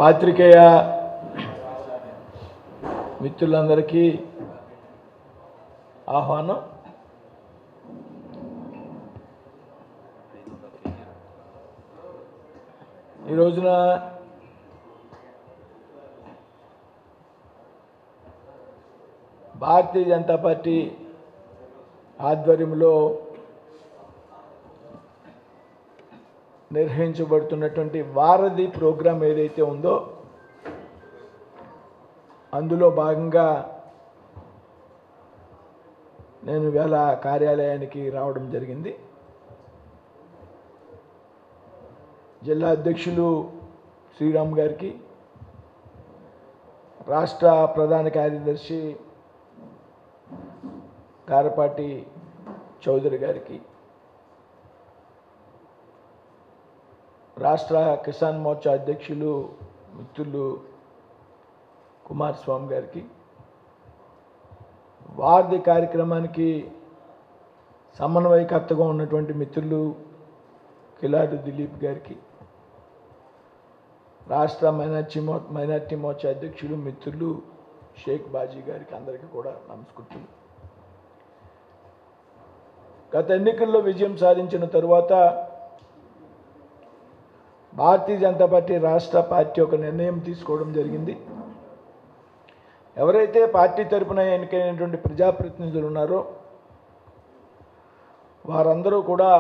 పాత్రికేయ మిత్రులందరికీ ఆహ్వానం. ఈ రోజున భారతీయ జనతా పార్టీ ఆధ్వర్యంలో నిర్వహించబడుతున్నటువంటి వారధి ప్రోగ్రాం ఏదైతే ఉందో అందులో భాగంగా నేను వేళ కార్యాలయానికి రావడం జరిగింది. జిల్లా అధ్యక్షులు శ్రీరామ్ గారికి, రాష్ట్ర ప్రధాన కార్యదర్శి గారపాటి చౌదరి గారికి, రాష్ట్ర కిసాన్ మోర్చా అధ్యక్షులు మిత్రులు కుమారస్వామి గారికి, వారధి కార్యక్రమానికి సమన్వయకర్తగా ఉన్నటువంటి మిత్రులు కిలాడు దిలీప్ గారికి, రాష్ట్ర మైనార్టీ మోర్చా అధ్యక్షులు మిత్రులు షేక్ బాజీ గారికి అందరికీ కూడా నమస్కృతులు. గత ఎన్నికల్లో విజయం సాధించిన తరువాత భారతీయ జనతా పార్టీ రాష్ట్ర పార్టీ ఒక నిర్ణయం తీసుకోవడం జరిగింది. ఎవరైతే పార్టీ తరపున ఎన్నికైనటువంటి ప్రజాప్రతినిధులు ఉన్నారో వారందరూ కూడా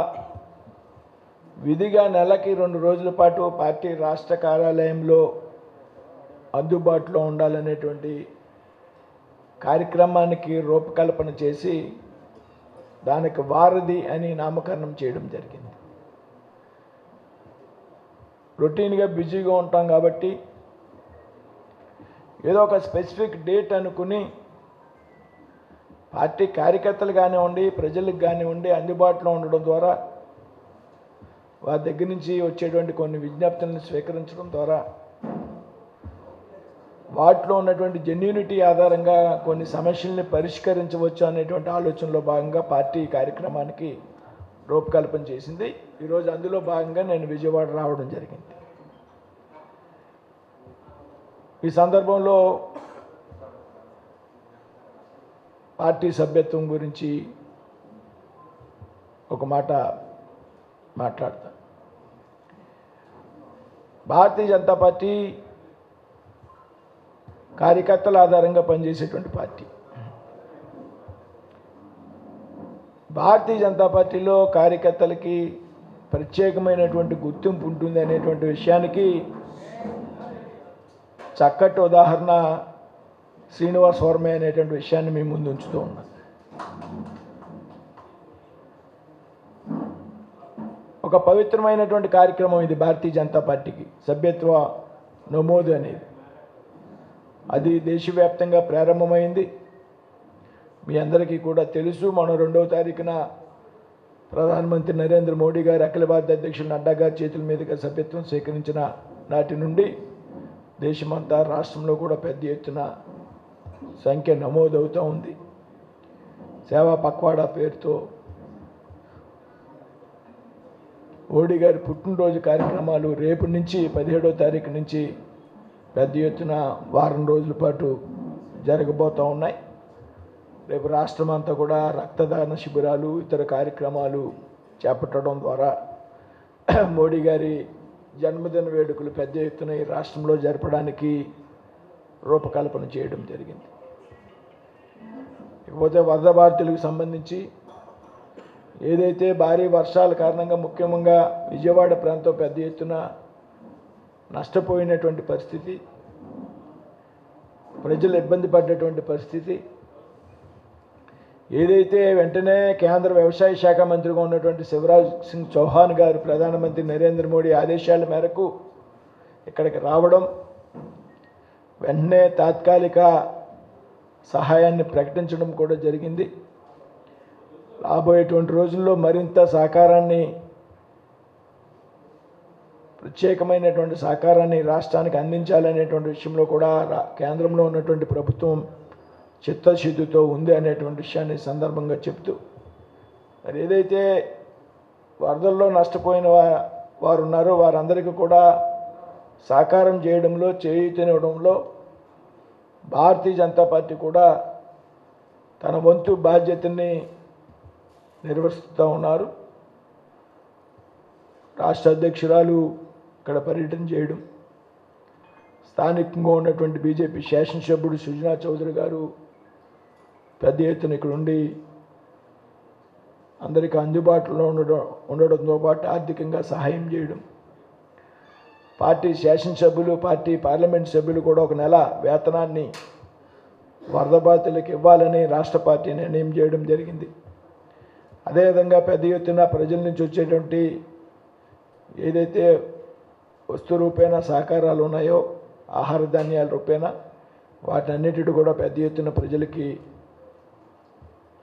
విధిగా నెలకి 2 రోజుల పాటు పార్టీ రాష్ట్ర కార్యాలయంలో అందుబాటులో ఉండాలనేటువంటి కార్యక్రమానికి రూపకల్పన చేసి దానికి వారధి అని నామకరణం చేయడం జరిగింది. రొటీన్గా బిజీగా ఉంటాం కాబట్టి ఏదో ఒక స్పెసిఫిక్ డేట్ అనుకుని పార్టీ కార్యకర్తలు కానివ్వండి, ప్రజలకు కానివ్వండి అందుబాటులో ఉండడం ద్వారా వారి దగ్గర నుంచి వచ్చేటువంటి కొన్ని విజ్ఞప్తులను స్వీకరించడం ద్వారా వాటిలో ఉన్నటువంటి జెన్యూనిటీ ఆధారంగా కొన్ని సమస్యల్ని పరిష్కరించవచ్చు అనేటువంటి ఆలోచనలో భాగంగా పార్టీ కార్యక్రమానికి రూపకల్పన చేసింది. ఈరోజు అందులో భాగంగా నేను విజయవాడ రావడం జరిగింది. ఈ సందర్భంలో పార్టీ సభ్యత్వం గురించి ఒక మాట మాట్లాడతా. భారతీయ జనతా పార్టీ కార్యకర్తల ఆధారంగా పనిచేసేటువంటి పార్టీ. భారతీయ జనతా పార్టీలో కార్యకర్తలకి ప్రత్యేకమైనటువంటి గుర్తింపు ఉంటుంది అనేటువంటి విషయానికి చక్కటి ఉదాహరణ శ్రీనివాస్ వర్మ అనేటువంటి విషయాన్ని మీ ముందు ఉంచుతూ ఉన్నాను. ఒక పవిత్రమైనటువంటి కార్యక్రమం ఇది భారతీయ జనతా పార్టీకి, సభ్యత్వ నమోదు అనేది. అది దేశవ్యాప్తంగా ప్రారంభమైంది. మీ అందరికీ కూడా తెలుసు. మనం 2వ తారీఖున ప్రధానమంత్రి నరేంద్ర మోడీ గారు అఖిల భారత అధ్యక్షులు నడ్డా గారి చేతుల మీదుగా సభ్యత్వం స్వీకరించిన నాటి నుండి దేశమంతా, రాష్ట్రంలో కూడా పెద్ద ఎత్తున సంఖ్య నమోదవుతూ ఉంది. సేవా పక్వాడా పేరుతో మోడీ గారి పుట్టినరోజు కార్యక్రమాలు రేపు నుంచి 17వ తారీఖు నుంచి పెద్ద ఎత్తున వారం రోజుల పాటు జరగబోతూ ఉన్నాయి. రేపు రాష్ట్రం అంతా కూడా రక్తదాన శిబిరాలు, ఇతర కార్యక్రమాలు చేపట్టడం ద్వారా మోడీ గారి జన్మదిన వేడుకలు పెద్ద ఎత్తున ఈ రాష్ట్రంలో జరపడానికి రూపకల్పన చేయడం జరిగింది. ఇకపోతే వరద బాధితులకు సంబంధించి ఏదైతే భారీ వర్షాల కారణంగా ముఖ్యంగా విజయవాడ ప్రాంతం పెద్ద ఎత్తున నష్టపోయినటువంటి పరిస్థితి, ప్రజలు ఇబ్బంది పడ్డటువంటి పరిస్థితి, ఏదైతే వెంటనే కేంద్ర వ్యవసాయ శాఖ మంత్రిగా ఉన్నటువంటి శివరాజ్ సింగ్ చౌహాన్ గారు ప్రధానమంత్రి నరేంద్ర మోడీ ఆదేశాల మేరకు ఇక్కడికి రావడం, వెంటనే తాత్కాలిక సహాయాన్ని ప్రకటించడం కూడా జరిగింది. రాబోయేటువంటి రోజుల్లో మరింత సహకారాన్ని, ప్రత్యేకమైనటువంటి సహకారాన్ని రాష్ట్రానికి అందించాలనేటువంటి విషయంలో కూడా కేంద్రంలో ఉన్నటువంటి ప్రభుత్వం చిత్తశుద్ధితో ఉంది అనేటువంటి విషయాన్ని సందర్భంగా చెప్తూ, మరి ఏదైతే వరదల్లో నష్టపోయిన వారు ఉన్నారో వారందరికీ కూడా సాకారం చేయడంలో, చేయూతనివ్వడంలో భారతీయ జనతా పార్టీ కూడా తన వంతు బాధ్యతని నిర్వర్తిస్తూ ఉన్నారు. రాష్ట్ర అధ్యక్షురాలు ఇక్కడ పర్యటన చేయడం, స్థానికంగా ఉన్నటువంటి బీజేపీ శాసనసభ్యుడు సుజనా చౌదరి గారు పెద్ద ఎత్తున ఇక్కడ ఉండి అందరికీ అందుబాటులో ఉండడంతో పాటు ఆర్థికంగా సహాయం చేయడం, పార్టీ శాసనసభ్యులు, పార్టీ పార్లమెంట్ సభ్యులు కూడా ఒక నెల వేతనాన్ని వరద బాధితులకు ఇవ్వాలని రాష్ట్ర పార్టీ నిర్ణయం చేయడం జరిగింది. అదేవిధంగా పెద్ద ఎత్తున ప్రజల నుంచి వచ్చేటువంటి ఏదైతే వస్తు రూపేణ సహకారాలు ఉన్నాయో, ఆహార ధాన్యాల రూపేణ, వాటన్నిటిని కూడా పెద్ద ఎత్తున ప్రజలకి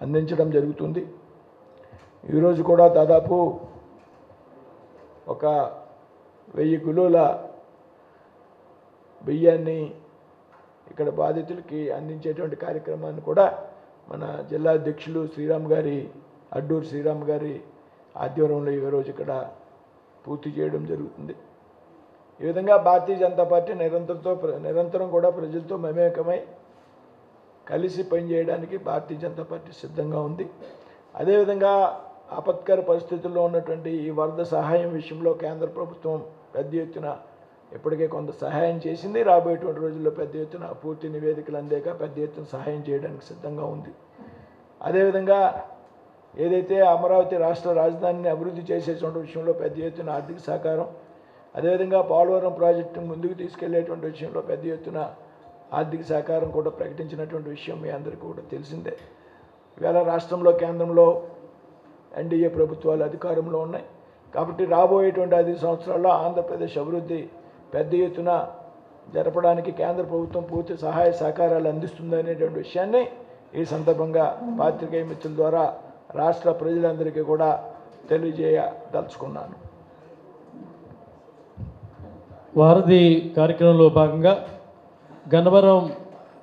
అందించడం జరుగుతుంది. ఈరోజు కూడా దాదాపు ఒక 1000 కిలోల బియ్యాన్ని ఇక్కడ బాధితులకి అందించేటువంటి కార్యక్రమాన్ని కూడా మన జిల్లా అధ్యక్షులు అడ్డూరు శ్రీరామ్ గారి ఆధ్వర్యంలో ఈరోజు ఇక్కడ పూర్తి చేయడం జరుగుతుంది. ఈ విధంగా భారతీయ జనతా పార్టీ నిరంతరం కూడా ప్రజలతో మమేకమై కలిసి పనిచేయడానికి భారతీయ జనతా పార్టీ సిద్ధంగా ఉంది. అదేవిధంగా ఆపత్కర పరిస్థితుల్లో ఉన్నటువంటి ఈ వరద సహాయం విషయంలో కేంద్ర ప్రభుత్వం పెద్ద ఎత్తున ఇప్పటికే కొంత సహాయం చేసింది. రాబోయేటువంటి రోజుల్లో పెద్ద ఎత్తున పూర్తి నివేదికలు అందాక పెద్ద ఎత్తున సహాయం చేయడానికి సిద్ధంగా ఉంది. అదేవిధంగా ఏదైతే అమరావతి రాష్ట్ర రాజధానిని అభివృద్ధి చేసేటువంటి విషయంలో పెద్ద ఎత్తున ఆర్థిక సహకారం, అదేవిధంగా పోలవరం ప్రాజెక్టు ముందుకు తీసుకెళ్లేటువంటి విషయంలో పెద్ద ఎత్తున ఆర్థిక సహకారం కూడా ప్రకటించినటువంటి విషయం మీ అందరికీ కూడా తెలిసిందే. ఇవాళ రాష్ట్రంలో, కేంద్రంలో ఎన్డీఏ ప్రభుత్వాలు అధికారంలో ఉన్నాయి. కాబట్టి రాబోయేటువంటి 5 సంవత్సరాల్లో ఆంధ్రప్రదేశ్ అభివృద్ధి పెద్ద ఎత్తున జరపడానికి కేంద్ర ప్రభుత్వం పూర్తి సహాయ సహకారాలు అందిస్తుందనేటువంటి విషయాన్ని ఈ సందర్భంగా పాత్రికేయ మిత్రుల ద్వారా రాష్ట్ర ప్రజలందరికీ కూడా తెలియజేయదలుచుకున్నాను. వారధి కార్యక్రమంలో భాగంగా గన్నవరం